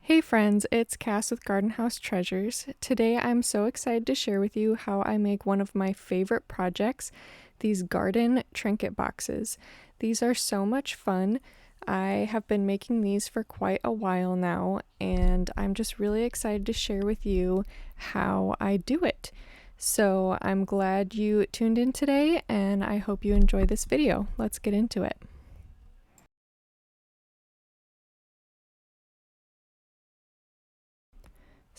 Hey friends, it's Cass with Garden House Treasures. Today I'm so excited to share with you how I make one of my favorite projects, these garden trinket boxes. These are so much fun. I have been making these for quite a while now, and I'm just really excited to share with you how I do it. So I'm glad you tuned in today, and I hope you enjoy this video. Let's get into it.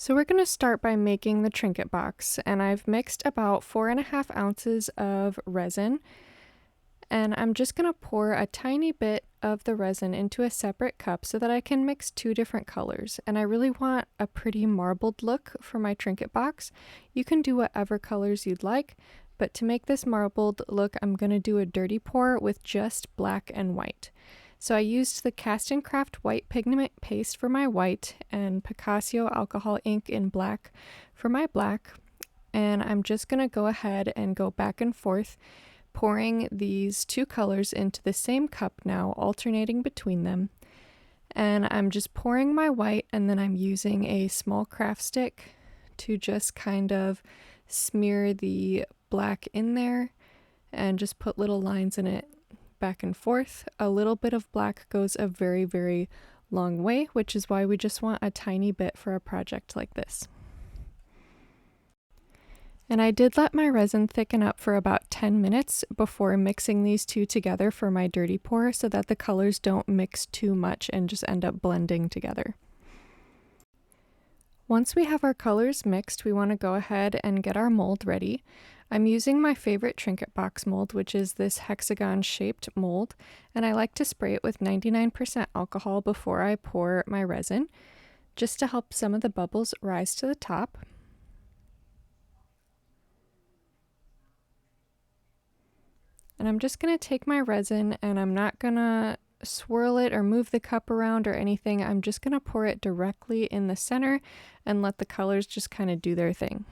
So we're going to start by making the trinket box, and I've mixed about 4.5 ounces of resin, and I'm just going to pour a tiny bit of the resin into a separate cup so that I can mix two different colors. And I really want a pretty marbled look for my trinket box. You can do whatever colors you'd like, but to make this marbled look, I'm going to do a dirty pour with just black and white. So I used the Cast and Craft white pigment paste for my white and Picasso alcohol ink in black for my black. And I'm just going to go ahead and go back and forth, pouring these two colors into the same cup now, alternating between them. And I'm just pouring my white, and then I'm using a small craft stick to just kind of smear the black in there and just put little lines in it back and forth. A little bit of black goes a very, very long way, which is why we just want a tiny bit for a project like this. And I did let my resin thicken up for about 10 minutes before mixing these two together for my dirty pour so that the colors don't mix too much and just end up blending together. Once we have our colors mixed, we want to go ahead and get our mold ready. I'm using my favorite trinket box mold, which is this hexagon shaped mold, and I like to spray it with 99% alcohol before I pour my resin, just to help some of the bubbles rise to the top. And I'm just going to take my resin, and I'm not going to swirl it or move the cup around or anything. I'm just going to pour it directly in the center and let the colors just kind of do their thing.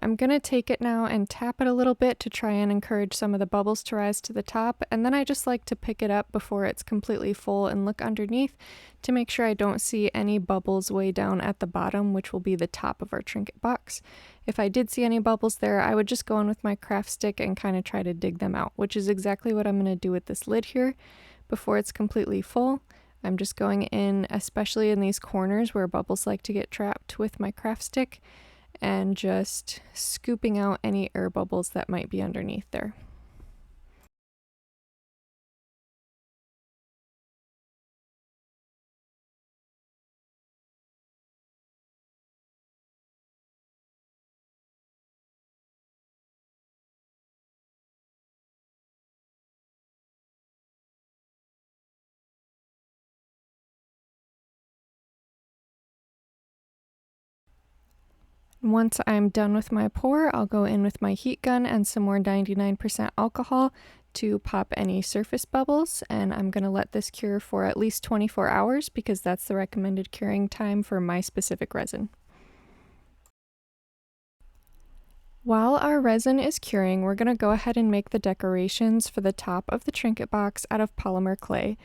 I'm going to take it now and tap it a little bit to try and encourage some of the bubbles to rise to the top, and then I just like to pick it up before it's completely full and look underneath to make sure I don't see any bubbles way down at the bottom, which will be the top of our trinket box. If I did see any bubbles there, I would just go in with my craft stick and kind of try to dig them out, which is exactly what I'm going to do with this lid here. Before it's completely full, I'm just going in, especially in these corners where bubbles like to get trapped, with my craft stick, and just scooping out any air bubbles that might be underneath there. Once I'm done with my pour, I'll go in with my heat gun and some more 99% alcohol to pop any surface bubbles, and I'm going to let this cure for at least 24 hours because that's the recommended curing time for my specific resin. While our resin is curing, we're going to go ahead and make the decorations for the top of the trinket box out of polymer clay.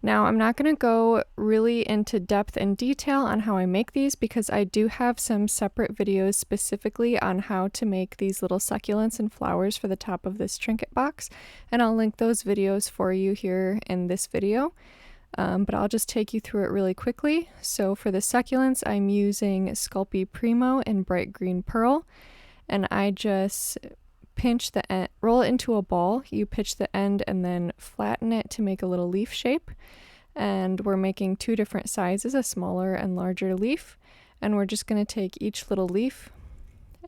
Now, I'm not going to go really into depth and detail on how I make these because I do have some separate videos specifically on how to make these little succulents and flowers for the top of this trinket box, and I'll link those videos for you here in this video. But I'll just take you through it really quickly. So for the succulents, I'm using Sculpey Primo in bright green pearl, and I just pinch the end, roll it into a ball, you pitch the end and then flatten it to make a little leaf shape. And we're making two different sizes, a smaller and larger leaf, and we're just going to take each little leaf,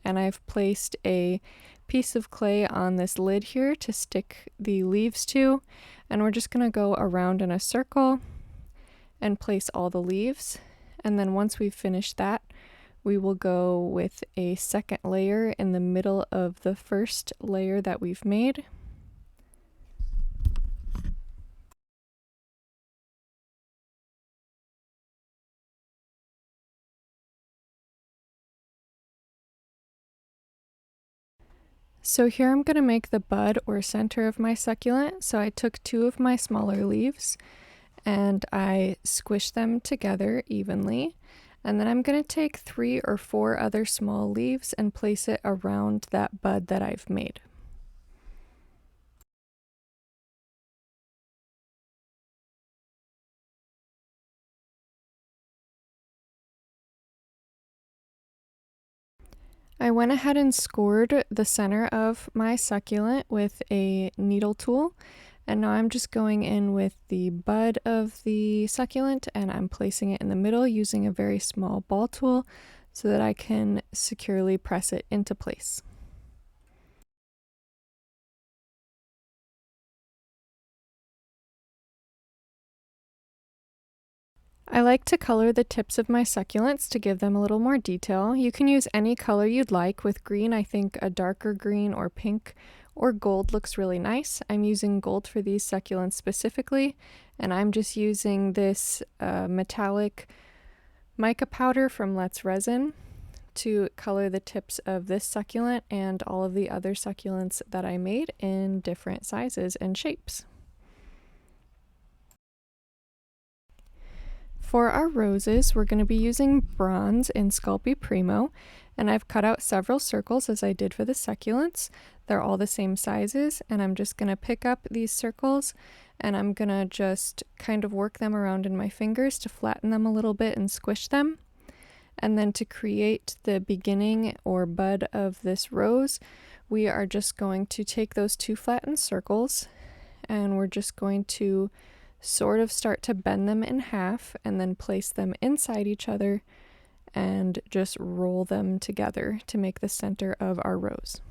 and I've placed a piece of clay on this lid here to stick the leaves to, and we're just going to go around in a circle and place all the leaves. And then once we've finished that, we will go with a second layer in the middle of the first layer that we've made. So here I'm going to make the bud or center of my succulent. So I took 2 of my smaller leaves and I squished them together evenly. And then I'm going to take 3 or 4 other small leaves and place it around that bud that I've made. I went ahead and scored the center of my succulent with a needle tool, and now I'm just going in with the bud of the succulent and I'm placing it in the middle using a very small ball tool so that I can securely press it into place. I like to color the tips of my succulents to give them a little more detail. You can use any color you'd like. With green, I think a darker green or pink or gold looks really nice. I'm using gold for these succulents specifically, and I'm just using this metallic mica powder from Let's Resin to color the tips of this succulent and all of the other succulents that I made in different sizes and shapes. For our roses, we're going to be using bronze in Sculpey Primo, and I've cut out several circles as I did for the succulents. They're all the same sizes, and I'm just going to pick up these circles and I'm going to just kind of work them around in my fingers to flatten them a little bit and squish them. And then to create the beginning or bud of this rose, we are just going to take those 2 flattened circles and we're just going to sort of start to bend them in half and then place them inside each other and just roll them together to make the center of our rose.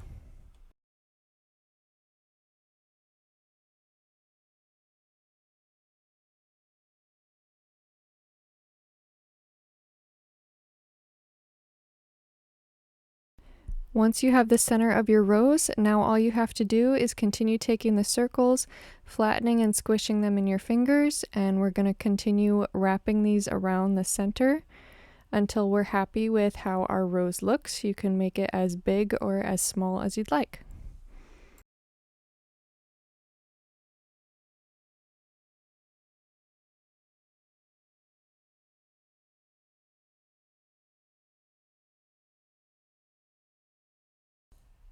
Once you have the center of your rose, now all you have to do is continue taking the circles, flattening and squishing them in your fingers, and we're going to continue wrapping these around the center until we're happy with how our rose looks. You can make it as big or as small as you'd like.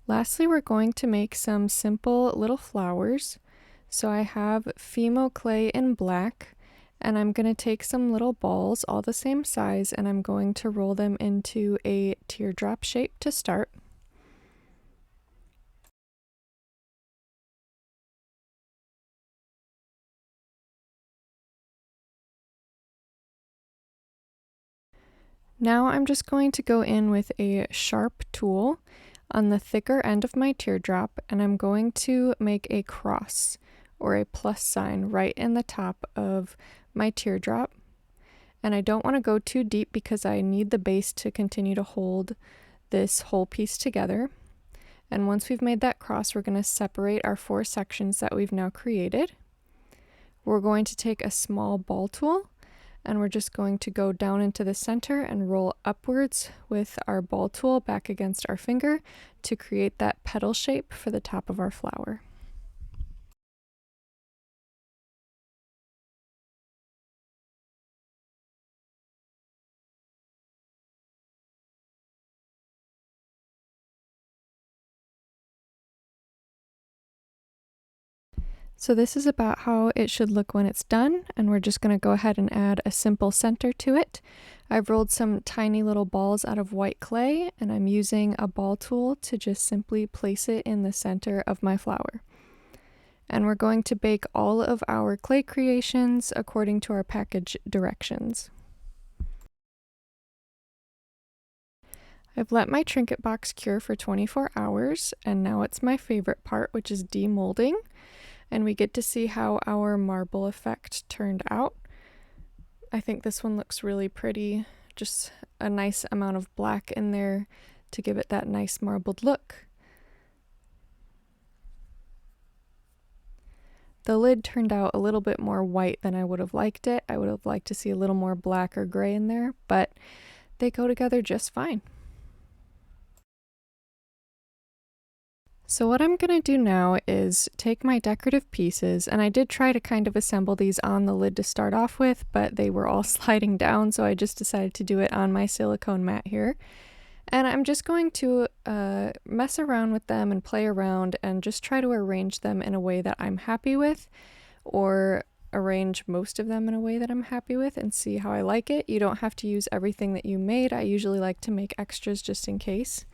Lastly, we're going to make some simple little flowers. So I have Fimo clay in black, and I'm going to take some little balls, all the same size, and I'm going to roll them into a teardrop shape to start. Now I'm just going to go in with a sharp tool on the thicker end of my teardrop, and I'm going to make a cross or a plus sign right in the top of my teardrop. And I don't want to go too deep because I need the base to continue to hold this whole piece together. And once we've made that cross, we're going to separate our 4 sections that we've now created. We're going to take a small ball tool and we're just going to go down into the center and roll upwards with our ball tool back against our finger to create that petal shape for the top of our flower. So this is about how it should look when it's done, and we're just going to go ahead and add a simple center to it. I've rolled some tiny little balls out of white clay, and I'm using a ball tool to just simply place it in the center of my flower. And we're going to bake all of our clay creations according to our package directions. I've let my Trinket box cure for 24 hours, and now it's my favorite part, which is demolding. And we get to see how our marble effect turned out. I think this one looks really pretty, just a nice amount of black in there to give it that nice marbled look. The lid turned out a little bit more white than I would have liked it. I would have liked to see a little more black or gray in there, but they go together just fine. So what I'm going to do now is take my decorative pieces, and I did try to kind of assemble these on the lid to start off with, but they were all sliding down, so I just decided to do it on my silicone mat here. And I'm just going to mess around with them and play around and just try to arrange them in a way that I'm happy with, or arrange most of them in a way that I'm happy with and see how I like it. You don't have to use everything that you made. I usually like to make extras just in case.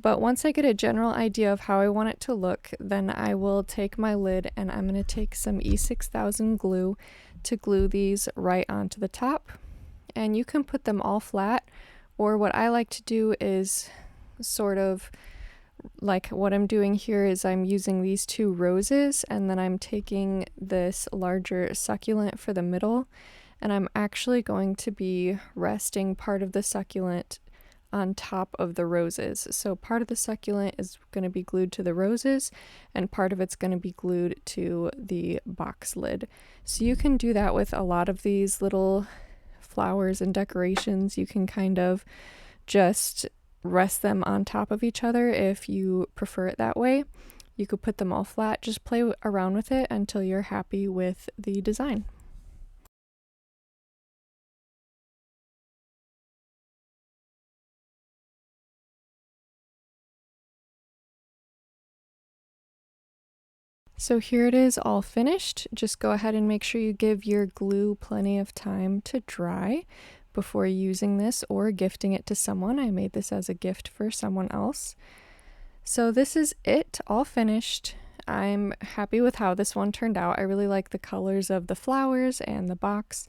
But once I get a general idea of how I want it to look, then I will take my lid and I'm going to take some E6000 glue to glue these right onto the top. And you can put them all flat, or what I like to do is sort of like what I'm doing here is I'm using these two roses, and then I'm taking this larger succulent for the middle, and I'm actually going to be resting part of the succulent on top of the roses. So part of the succulent is going to be glued to the roses, and part of it's going to be glued to the box lid. So you can do that with a lot of these little flowers and decorations. You can kind of just rest them on top of each other if you prefer it that way. You could put them all flat, just play around with it until you're happy with the design. So here it is all finished. Just go ahead and make sure you give your glue plenty of time to dry before using this or gifting it to someone. I made this as a gift for someone else. So this is it, all finished. I'm happy with how this one turned out. I really like the colors of the flowers and the box.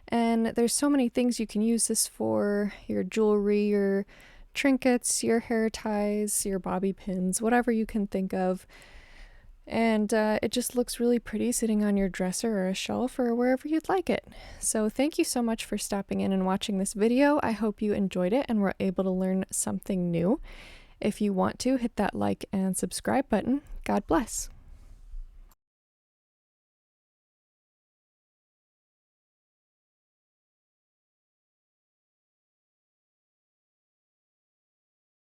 And there's so many things you can use this for: your jewelry, your trinkets, your hair ties, your bobby pins, whatever you can think of. And it just looks really pretty sitting on your dresser or a shelf or wherever you'd like it. So thank you so much for stopping in and watching this video. I hope you enjoyed it and were able to learn something new. If you want to, hit that like and subscribe button. God bless.